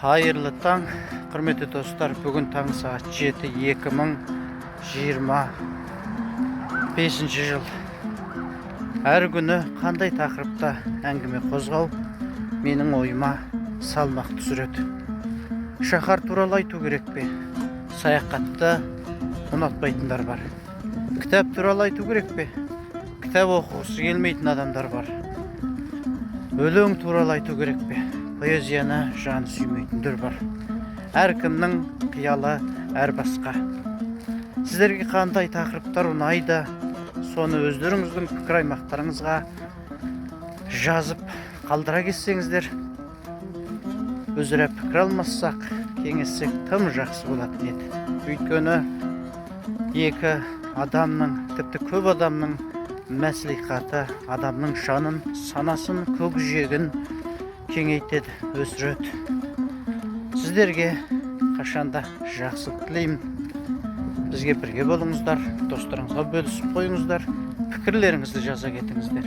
Hayırlı таң, құрметті достар. Бүгін таң сағат 7, 2025 жыл. Әр күні қандай тақырыпта әңгіме қозғау менің ойыма салмақ түсіреді. Шаһар туралы айту керек пе? Саяхатты ұнатпайтындар бар. Кітап туралы айту керек пе? Кітап оқығысы келмейтін адамдар бар. Өлең туралы айту керек пе? Поэзияны жаны сүймейтіндер бар. Әркімнің қиялы әр басқа. Сіздерге қандай тақырыптар ұнайды, соны өздеріңіздің пікір аймақтарыңызға жазып қалдыра кетсеңіздер, өзара пікір алмассақ, кеңессек тым жақсы болатын еді. Өйткені екі адамның, тіпті көп адамның мәслихаты адамның жанын, санасын, көкжиегін кеңейтеді, өсіреді. Сіздерге қашанда жақсылық тілеймін. Бізге бірге болыңыздар, достарыңызға бөлісіп қойыңыздар, пікірлеріңізді жаза кетіңіздер.